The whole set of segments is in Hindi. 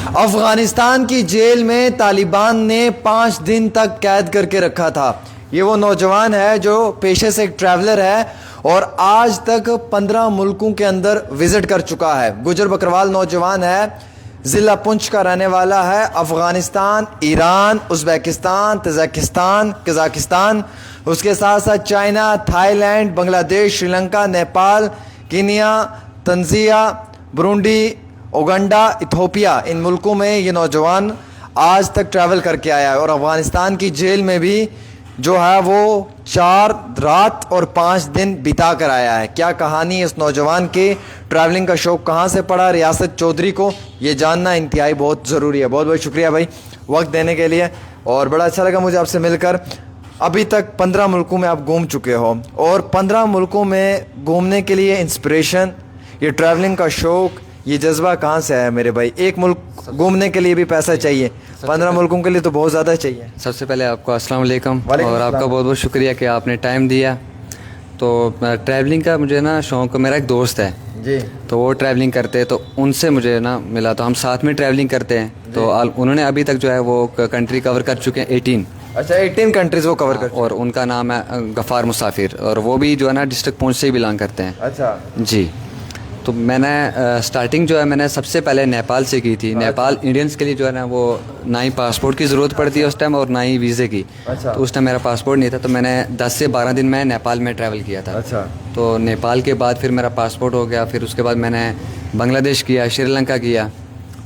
अफगानिस्तान की जेल में तालिबान ने 5 दिन तक कैद करके रखा था। ये वो नौजवान है जो पेशे से एक ट्रैवलर है और आज तक 15 मुल्कों के अंदर विजिट कर चुका है। गुजर बकरवाल नौजवान है, ज़िला पुंछ का रहने वाला है। Afghanistan, Iran, Uzbekistan, Tajikistan, Kazakhstan, उसके साथ साथ China, Thailand, Bangladesh, Sri Lanka, Nepal, Kenya, Tanzania, Burundi, Uganda, Ethiopia, इन मुल्कों में ये नौजवान आज तक ट्रैवल करके आया है। और अफ़गानिस्तान की जेल में भी जो है वो 4 रात और 5 दिन बिता कर आया है। क्या कहानी इस नौजवान के ट्रैवलिंग का शौक़ कहाँ से पड़ा रियासत चौधरी को, ये जानना इंतहाई बहुत ज़रूरी है। बहुत बहुत शुक्रिया भाई वक्त देने के लिए, और बड़ा अच्छा लगा मुझे आपसे मिलकर। अभी तक 15 मुल्कों में आप घूम चुके हो, और 15 मुल्कों में घूमने के लिए इंस्पिरेशन, ये ट्रैवलिंग का शौक़, ये जज्बा कहाँ से आया मेरे भाई? एक मुल्क घूमने के लिए भी पैसा चाहिए, 15 मुल्कों के लिए तो बहुत ज़्यादा चाहिए। सबसे पहले आपको अस्सलाम वालेकुम, और आपका बहुत बहुत शुक्रिया कि आपने टाइम दिया। तो ट्रैवलिंग का मुझे ना शौक़, मेरा एक दोस्त है जी, तो वो ट्रैवलिंग करते हैं, तो उनसे मुझे ना मिला, तो हम साथ में ट्रैवलिंग करते हैं। तो उन्होंने अभी तक जो है वो कंट्री कवर कर चुके हैं 18। अच्छा, 18 कंट्रीज़ वो कवर कर, और उनका नाम है गफ़ार मुसाफिर, और वो भी जो है ना डिस्ट्रिक्ट पुंछ से ही बिलोंग करते हैं। अच्छा जी। तो मैंने स्टार्टिंग जो है मैंने सबसे पहले नेपाल से की थी। नेपाल इंडियंस के लिए जो है ना वो ना ही पासपोर्ट की ज़रूरत पड़ती है उस टाइम, और ना ही वीज़े की। अच्छा। तो उस टाइम मेरा पासपोर्ट नहीं था, तो मैंने 10 से 12 दिन में नेपाल में ट्रैवल किया था। अच्छा। तो नेपाल के बाद फिर मेरा पासपोर्ट हो गया, फिर उसके बाद मैंने बांग्लादेश किया, श्रीलंका किया,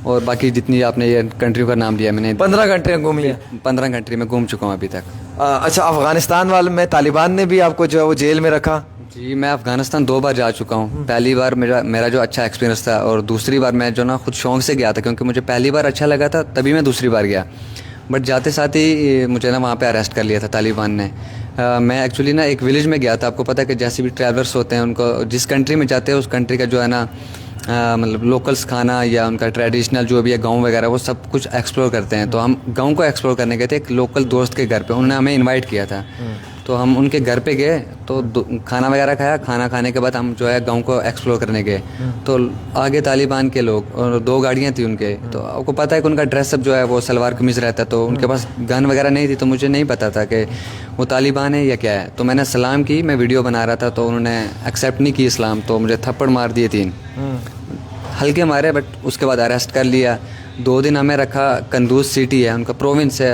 और बाकी जितनी आपने ये कंट्री का नाम लिया मैंने 15 कंट्री घूमी है। 15 कंट्री में घूम चुका हूँ अभी तक। अच्छा, अफगानिस्तान वाले में तालिबान ने भी आपको जो है वो जेल में रखा? जी, मैं अफ़गानिस्तान 2 बार जा चुका हूँ। पहली बार मेरा जो अच्छा एक्सपीरियंस था, और दूसरी बार मैं जो ना खुद शौक़ से गया था, क्योंकि मुझे पहली बार अच्छा लगा था, तभी मैं दूसरी बार गया। बट जाते साथ ही मुझे ना वहाँ पे अरेस्ट कर लिया था तालिबान ने। मैं एक्चुअली ना एक विलेज में गया था। आपको पता है कि जैसे भी ट्रैवलर्स होते हैं, उनको जिस कंट्री में जाते हैं उस कंट्री का जो है ना मतलब लोकल्स खाना या उनका ट्रेडिशनल जो भी है गांव वगैरह, वो सब कुछ एक्सप्लोर करते हैं। तो हम गांव को एक्सप्लोर करने गए थे एक लोकल दोस्त के घर पे, उन्होंने हमें इनवाइट किया था। तो हम उनके घर पे गए, तो खाना वगैरह खाया। खाना खाने के बाद हम जो है गांव को एक्सप्लोर करने गए। तो आगे तालिबान के लोग, और 2 गाड़ियाँ थी उनके। तो आपको पता है कि उनका ड्रेसअप जो है वो सलवार कमीज़ रहता है, तो उनके पास गन वगैरह नहीं थी। तो मुझे नहीं पता था कि वो तालिबान है या क्या है। तो मैंने सलाम की, मैं वीडियो बना रहा था, तो उन्होंने एक्सेप्ट नहीं की इस्लाम, तो मुझे थप्पड़ मार दिए 3 हल्के मारे। बट उसके बाद अरेस्ट कर लिया। 2 दिन हमें रखा। कंदूज सिटी है उनका, प्रोविंस है।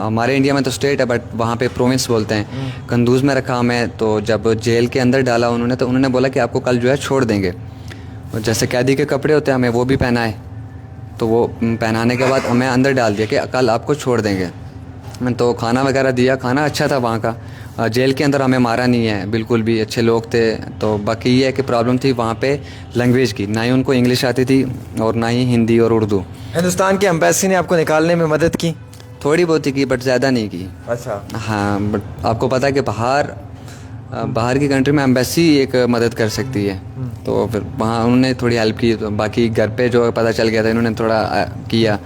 हमारे इंडिया में तो स्टेट है, बट वहाँ पे प्रोविंस बोलते हैं। कंदूज में रखा हमें। तो जब जेल के अंदर डाला उन्होंने, तो उन्होंने बोला कि आपको कल जो है छोड़ देंगे। और जैसे कैदी के कपड़े होते हैं हमें वो भी पहनाए। तो वो पहनाने के बाद हमें अंदर डाल दिया कि कल आपको छोड़ देंगे। तो खाना वगैरह दिया, खाना अच्छा था वहाँ का। जेल के अंदर हमें मारा नहीं है बिल्कुल भी, अच्छे लोग थे। तो बाकी ये है कि प्रॉब्लम थी वहाँ पे लैंग्वेज की, ना ही उनको इंग्लिश आती थी और ना ही हिंदी और उर्दू। हिंदुस्तान की एम्बेसी ने आपको निकालने में मदद की? थोड़ी बहुत ही की, बट ज़्यादा नहीं की। अच्छा। हाँ, बट आपको पता है कि बाहर की कंट्री में एम्बेसी एक मदद कर सकती है। तो फिर वहाँ उन्होंने थोड़ी हेल्प की। तो बाकी घर पे जो पता चल गया था, इन्होंने थोड़ा किया।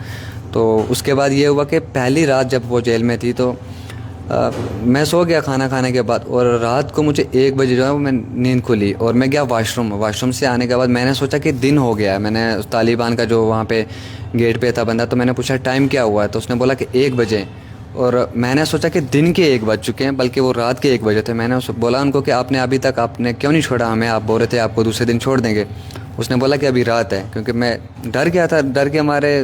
तो उसके बाद ये हुआ कि पहली रात जब वो जेल में थी, तो मैं सो गया खाना खाने के बाद, और रात को मुझे 1 बजे जो है वो मैं नींद खुली, और मैं गया वाशरूम से आने के बाद मैंने सोचा कि दिन हो गया है। मैंने तालिबान का जो वहाँ पे गेट पे था बंदा, तो मैंने पूछा टाइम क्या हुआ है, तो उसने बोला कि 1 बजे। और मैंने सोचा कि दिन के 1 बज चुके हैं, बल्कि वो रात के 1 बजे थे। मैंने बोला उनको कि आपने अभी तक आपने क्यों नहीं छोड़ा हमें, आप बोल रहे थे आपको दूसरे दिन छोड़ देंगे। उसने बोला कि अभी रात है, क्योंकि मैं डर गया था। डर के हमारे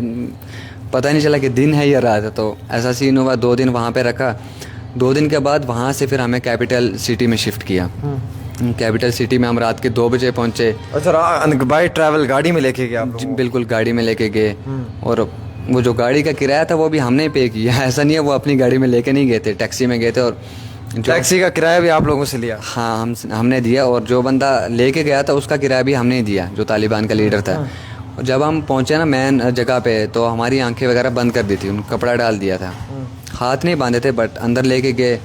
पता नहीं चला कि दिन है या रात है। तो ऐसा सीन हुआ। 2 दिन वहाँ पे रखा। 2 दिन के बाद वहाँ से फिर हमें कैपिटल सिटी में शिफ्ट किया। कैपिटल सिटी में हम रात के 2 बजे पहुँचे। अच्छा, बाई ट्रैवल गाड़ी में लेके गया आप? बिल्कुल गाड़ी में लेके गए। और वो जो गाड़ी का किराया था वो भी हमने पे किया। ऐसा नहीं है वो अपनी गाड़ी में लेके नहीं गए थे, टैक्सी में गए थे। और टैक्सी का किराया भी आप लोगों से लिया? हाँ, हमने दिया। और जो बंदा लेके गया था उसका किराया भी हमने दिया, जो तालिबान का लीडर था। और जब हम पहुँचे ना मेन जगह पे, तो हमारी आंखें वगैरह बंद कर दी थी, उन कपड़ा डाल दिया था। हाथ नहीं बांधे थे, बट अंदर लेके गए,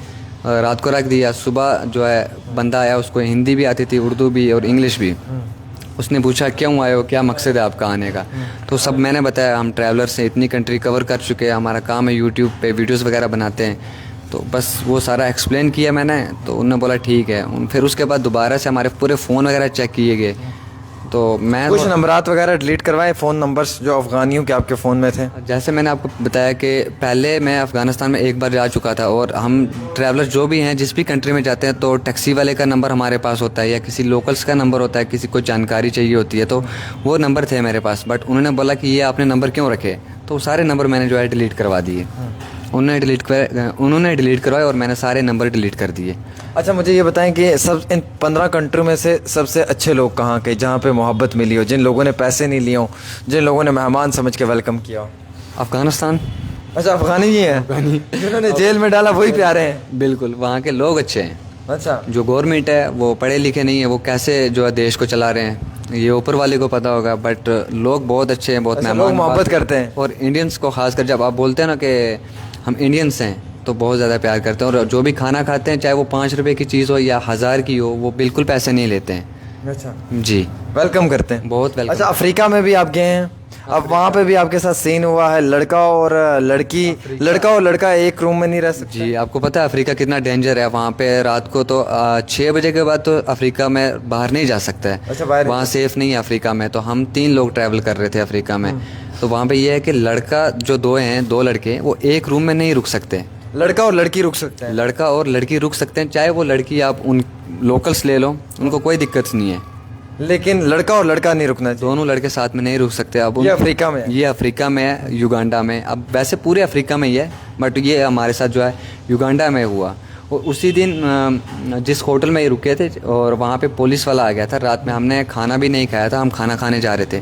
रात को रख दिया। सुबह जो है बंदा आया, उसको हिंदी भी आती थी, उर्दू भी और इंग्लिश भी। उसने पूछा क्यों आए हो, क्या मकसद है आपका आने का। तो सब मैंने बताया, हम ट्रैवलर्स हैं, इतनी कंट्री कवर कर चुके हैं, हमारा काम है यूट्यूब पे वीडियोस वगैरह बनाते हैं। तो बस वो सारा एक्सप्लेन किया मैंने। तो उन्होंने बोला ठीक है। फिर उसके बाद दोबारा से हमारे पूरे फ़ोन वगैरह चेक किए गए। तो मैं कुछ नंबरात वगैरह डिलीट करवाए, फ़ोन नंबर्स जो अफ़गानियों के आपके फ़ोन में थे? जैसे मैंने आपको बताया कि पहले मैं अफ़गानिस्तान में एक बार जा चुका था, और हम ट्रैवलर्स जो भी हैं जिस भी कंट्री में जाते हैं तो टैक्सी वाले का नंबर हमारे पास होता है या किसी लोकल्स का नंबर होता है, किसी को जानकारी चाहिए होती है, तो वो नंबर थे मेरे पास। बट उन्होंने बोला कि ये आपने नंबर क्यों रखे, तो सारे नंबर मैंने जो है डिलीट करवा दिए। उन्होंने डिलीट करवाए और मैंने सारे नंबर डिलीट कर दिए। अच्छा, मुझे ये बताएं कि सब इन 15 कंट्रियों में से सबसे अच्छे लोग कहाँ के, जहाँ पे मोहब्बत मिली हो, जिन लोगों ने पैसे नहीं लिए हो, जिन लोगों ने मेहमान समझ के वेलकम किया हो? अफ़गानिस्तान। अच्छा, अफ़गानी ही है जिन्होंने जेल में डाला वही प्यारे हैं? बिल्कुल, वहाँ के लोग अच्छे हैं। अच्छा, जो गवर्नमेंट है वो पढ़े लिखे नहीं है, वो कैसे जो है देश को चला रहे हैं ये ऊपर वाले को पता होगा, बट लोग बहुत अच्छे हैं, बहुत अच्छा, मेहमान लोग मोहब्बत करते हैं। और इंडियंस को खासकर जब आप बोलते हैं ना कि हम इंडियंस हैं तो बहुत ज़्यादा प्यार करते हैं, और जो भी खाना खाते हैं चाहे वो 5 रुपए की चीज़ हो या 1000 की हो, वो बिल्कुल पैसे नहीं लेते हैं। अच्छा, जी, वेलकम करते हैं। बहुत वेलकम। अच्छा, अफ्रीका में भी आप गए हैं, अब वहाँ पे भी आपके साथ सीन हुआ है, लड़का और लड़का एक रूम में नहीं रह सकते? जी, आपको पता है अफ्रीका कितना डेंजर है। वहाँ पे रात को तो 6 बजे के बाद तो अफ्रीका में बाहर नहीं जा सकता है। अच्छा, बाहर वहाँ सेफ नहीं है अफ्रीका में। तो हम 3 लोग ट्रैवल कर रहे थे अफ्रीका में, तो वहाँ पे ये है कि लड़का जो 2 हैं, 2 लड़के, वो एक रूम में नहीं रुक सकते। लड़का और लड़की रुक सकते हैं? लड़का और लड़की रुक सकते हैं, चाहे वो लड़की आप उन लोकल्स ले लो, उनको कोई दिक्कत नहीं है, लेकिन लड़का और लड़का नहीं रुकना चाहिए। दोनों लड़के साथ में नहीं रुक सकते। अब ये अफ्रीका में है? ये अफ्रीका में है, युगांडा में। अब वैसे पूरे अफ्रीका में ही है, बट ये हमारे साथ जो है युगांडा में हुआ। और उसी दिन जिस होटल में ये रुके थे, और वहाँ पे पुलिस वाला आ गया था रात में, हमने खाना भी नहीं खाया था, हम खाना खाने जा रहे थे।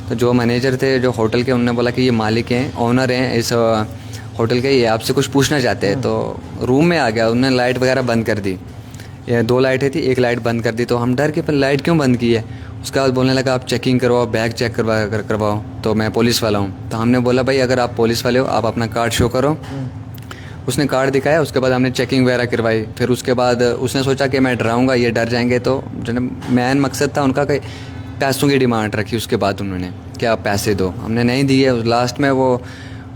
तो जो मैनेजर थे जो होटल के, उन्होंने बोला कि ये मालिक हैं, ओनर हैं इस होटल के, ये आपसे कुछ पूछना चाहते हैं। तो रूम में आ गया, उन्होंने लाइट वगैरह बंद कर दी, ये 2 लाइटें थी, एक लाइट बंद कर दी। तो हम डर के पर लाइट क्यों बंद की है। उसके बाद बोलने लगा आप चेकिंग करवाओ, बैग चेक करवाओ। तो मैं पुलिस वाला हूँ। तो हमने बोला भाई अगर आप पुलिस वाले हो आप अपना कार्ड शो करो। उसने कार्ड दिखाया, उसके बाद हमने चेकिंग वगैरह करवाई। फिर उसके बाद उसने सोचा कि मैं डराऊँगा, ये डर जाएंगे, तो जो मेन मकसद था उनका कि पैसों की डिमांड रखी। उसके बाद उन्होंने कि आप पैसे दो, हमने नहीं दिए। लास्ट में वो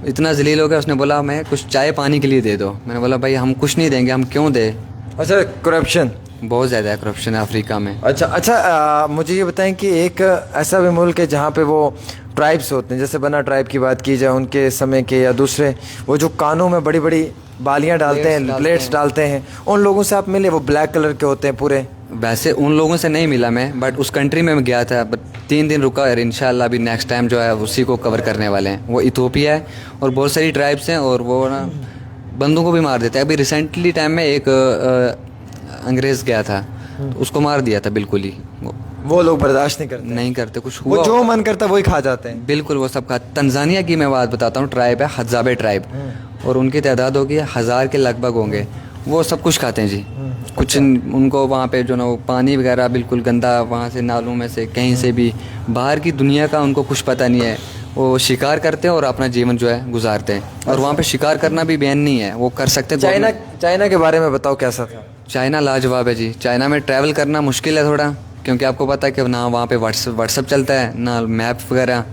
इतना जलील हो गया, उसने बोला मैं कुछ चाय पानी के लिए दे दो। मैंने बोला भाई हम कुछ नहीं देंगे, हम क्यों दें। अच्छा, करप्शन बहुत ज़्यादा है करप्शन है अफ्रीका में। अच्छा, मुझे ये बताएं कि एक ऐसा भी मुल्क है जहाँ पे वो ट्राइब्स होते हैं, जैसे बना ट्राइब की बात की जाए उनके समय के, या दूसरे वो जो कानों में बड़ी बड़ी बालियाँ डालते हैं, प्लेट्स डालते हैं, उन लोगों से आप मिले? वो ब्लैक कलर के होते हैं पूरे। वैसे उन लोगों से नहीं मिला मैं, बट उस कंट्री में मैं गया था। बट 3 दिन रुका, और इंशाल्लाह अभी नेक्स्ट टाइम जो है उसी को कवर करने वाले हैं। वो इथोपिया है और बहुत सारी ट्राइब्स हैं, और वो ना बंदों को भी मार देते हैं। अभी रिसेंटली टाइम में एक अंग्रेज़ गया था, तो उसको मार दिया था बिल्कुल ही। वो लोग बर्दाश्त नहीं करते कुछ वो हुआ, जो मन करता वही खा जाते हैं। बिल्कुल वो सब खा। तंजानिया की मैं बात बताता हूँ, ट्राइब है हजाबे ट्राइब, और उनकी तादाद होगी 1000 के लगभग होंगे। वो सब कुछ खाते हैं जी। कुछ उनको वहाँ पे जो ना वो पानी वगैरह बिल्कुल गंदा, वहाँ से नालों में से कहीं से भी, बाहर की दुनिया का उनको कुछ पता नहीं है। वो शिकार करते हैं और अपना जीवन जो है गुजारते हैं, और वहाँ पे शिकार करना भी बैन नहीं है, वो कर सकते हैं। चाइना के बारे में बताओ, कैसा था? चाइना लाजवाब है जी। चाइना में ट्रैवल करना मुश्किल है थोड़ा, क्योंकि आपको पता है कि ना वहाँ पे व्हाट्सअप चलता है, ना मैप वगैरह,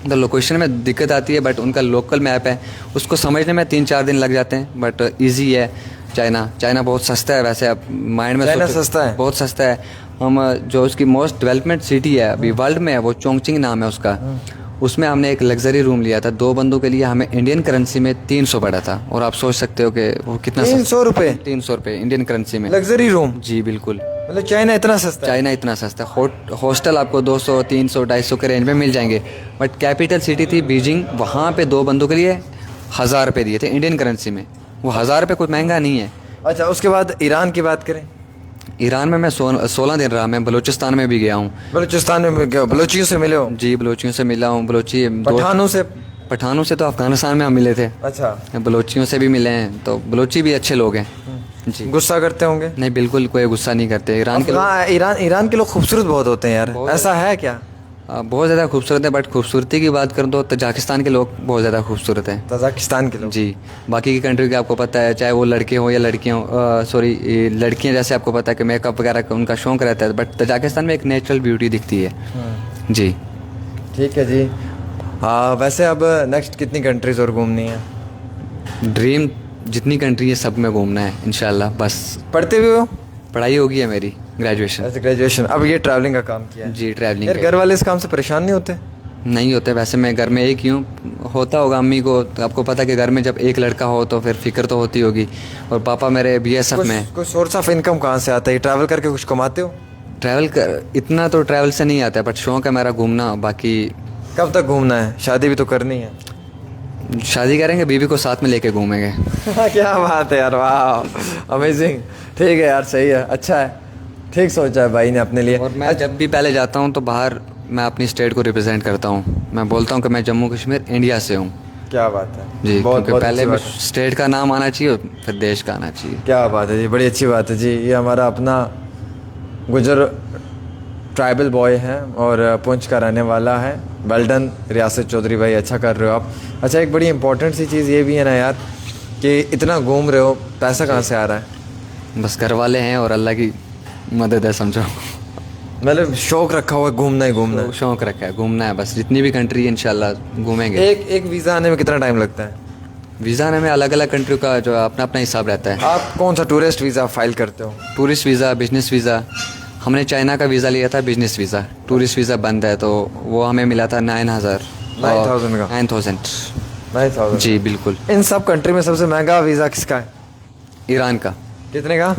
तो लोकेशन में दिक्कत आती है। बट उनका लोकल मैप है, उसको समझने में 3-4 दिन लग जाते हैं, बट ईजी है। चाइना बहुत सस्ता है वैसे, आप माइंड में चाइना सस्ता है? बहुत सस्ता है। हम जो उसकी मोस्ट डेवलपमेंट सिटी है अभी वर्ल्ड में है, वो चोंगचिंग नाम है उसका। उसमें हमने एक लग्जरी रूम लिया था 2 बंदों के लिए, हमें इंडियन करेंसी में 300 पड़ा था। और आप सोच सकते हो कि वो कितना 300 रुपये? 300 रुपये इंडियन करेंसी में लग्जरी रूम? जी बिल्कुल। मतलब चाइना इतना सस्ता? चाइना इतना सस्ता। हॉस्टल आपको 200, 300, 250 के रेंज में मिल जाएंगे। बट कैपिटल सिटी थी बीजिंग, वहाँ पे 2 बंदों के लिए 1000 रुपये दिए थे इंडियन करेंसी में। वो 1000 रुपये कोई महंगा नहीं है। अच्छा, उसके बाद ईरान की बात करें? ईरान में मैं 16 दिन रहा। मैं बलूचिस्तान में भी गया हूँ। बलूचिस्तान में बलोचियों से मिले हो? जी, बलोचियों से मिला हूँ। पठानों से तो अफगानिस्तान में हम मिले थे। अच्छा, बलोचियों से भी मिले हैं, तो बलोची भी अच्छे लोग हैं जी। गुस्सा करते होंगे? नहीं, बिल्कुल कोई गुस्सा नहीं करते। ईरान के लोग खूबसूरत बहुत होते हैं यार, ऐसा है क्या? बहुत ज़्यादा खूबसूरत है। बट खूबसूरती की बात करूँ तो तजाकिस्तान के लोग बहुत ज़्यादा खूबसूरत हैं। तजाकिस्तान के लोग? जी। बाकी की कंट्री के आपको पता है, चाहे वो लड़के हों या लड़कियाँ हों, लड़कियाँ, जैसे आपको पता है कि मेकअप वगैरह का उनका शौक रहता है, बट तजाकिस्तान में एक नेचुरल ब्यूटी दिखती है जी। ठीक है जी। हाँ, वैसे अब नेक्स्ट कितनी कंट्रीज़ और घूमनी है? ड्रीम जितनी कंट्री है सब में घूमना है इंशाल्लाह। बस पढ़ते भी हो? पढ़ाई होगी है मेरी। ग्रेजुएशन। ऐसे ग्रेजुएशन, अब ये ट्रैवलिंग का काम किया है। जी ट्रैवलिंग यार घर वाले इस काम से परेशान नहीं होते? नहीं होते, वैसे मैं घर में एक ही हूँ। होता होगा अम्मी को, तो आपको पता है कि घर में जब एक लड़का हो तो फिर फिक्र तो होती होगी। और पापा मेरे बीएसएफ में हैं। कोई सोर्स ऑफ इनकम कहाँ से आता है? ट्रैवल करके कुछ कमाते हो? ट्रैवल कर इतना तो ट्रैवल से नहीं आता है, बट शौक है मेरा घूमना। बाकी कब तक घूमना है? शादी भी तो करनी है। शादी करेंगे, बीवी को साथ में लेके घूमेंगे। क्या बात है यार, वाह अमेजिंग। ठीक है यार, सही है, अच्छा है, ठीक सोचा है भाई ने अपने लिए। और मैं जब भी पहले जाता हूँ तो बाहर मैं अपनी स्टेट को रिप्रेजेंट करता हूँ। मैं बोलता हूँ कि मैं जम्मू कश्मीर इंडिया से हूँ। क्या बात है जी, बहुत क्योंकि बहुत पहले अच्छी बात है। स्टेट का नाम आना चाहिए और फिर देश का आना चाहिए। क्या बात है जी, बड़ी अच्छी बात है जी। ये हमारा अपना गुजर ट्राइबल बॉय है और पुंछ का रहने वाला है। वेल्डन रियासत चौधरी भाई, अच्छा कर रहे हो आप। अच्छा, एक बड़ी इंपॉर्टेंट सी चीज़ ये भी है ना यार कि इतना घूम रहे हो, पैसा कहाँ से आ रहा है? बस घर वाले हैं और अल्लाह की मदद है, समझो। मतलब शौक रखा हुआ है घूमना ही घूमना है। शौक रखा है, घूमना है बस। जितनी भी कंट्री है इंशाल्लाह घूमेंगे। एक वीज़ा आने में कितना टाइम लगता है? वीज़ा आने में अलग अलग कंट्री का जो अपना अपना हिसाब रहता है। आप कौन सा टूरिस्ट वीज़ा फाइल करते हो? Tourist visa, business visa. हमने चाइना का वीज़ा लिया था, बिजनेस वीज़ा। टूरिस्ट वीज़ा बंद है तो वो हमें मिला था 9,000 9,000 का? 9,000। 9,000। जी बिल्कुल। इन सब कंट्री में सबसे महंगा वीज़ा किसका है? ईरान का। कितने का?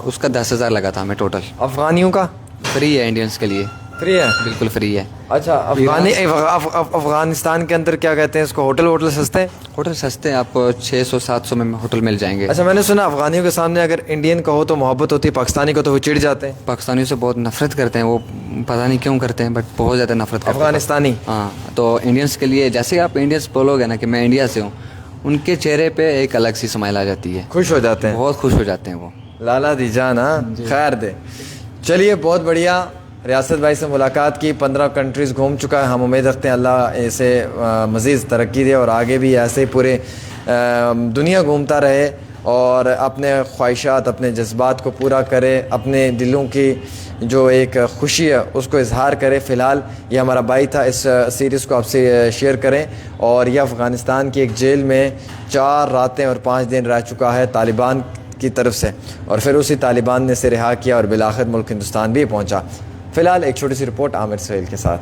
उसका 10,000 लगा था हमें टोटल। अफगानियों का? फ्री है इंडियंस के लिए, फ्री है? बिल्कुल फ्री है। अच्छा, अफगानिस्तान के अंदर क्या कहते हैं इसको, होटल वोटल सस्ते हैं? होटल सस्ते हैं, आपको 600-700 में होटल मिल जाएंगे। अच्छा, मैंने सुना अफगानियों के सामने अगर इंडियन का हो तो मोहब्बत होती है, पाकिस्तानी को तो वो चिढ़ जाते हैं। पाकिस्तानियों से बहुत नफरत करते हैं वो, पता नहीं क्यों करते हैं, बट बहुत ज़्यादा नफरत करते हैं। अफगानिस्तानी? हाँ, तो इंडियंस के लिए जैसे आप इंडियंस बोलोगे ना कि मैं इंडिया से हूँ, उनके चेहरे पे एक अलग सी स्माइल आ जाती है। खुश हो जाते हैं, बहुत खुश हो जाते हैं वो। लाला दी जान, हाँ खैर दे। चलिए, बहुत बढ़िया, रियासत भाई से मुलाकात की, 15 कंट्रीज़ घूम चुका है। हम उम्मीद रखते हैं अल्लाह इसे मज़ीद तरक्की दे और आगे भी ऐसे ही पूरे दुनिया घूमता रहे और अपने ख्वाहिशात, अपने जज्बात को पूरा करे, अपने दिलों की जो एक खुशी है उसको इजहार करे। फ़िलहाल ये हमारा भाई था, इस सीरीज़ को आपसे शेयर करें। और यह अफ़गानिस्तान की एक जेल में 4 रातें और 5 दिन रह चुका है तालिबान की तरफ से, और फिर उसी तालिबान ने इसे रिहा किया और बिलाखिर मुल्क हिंदुस्तान भी पहुंचा। फ़िलहाल एक छोटी सी रिपोर्ट आमिर सुहेल के साथ।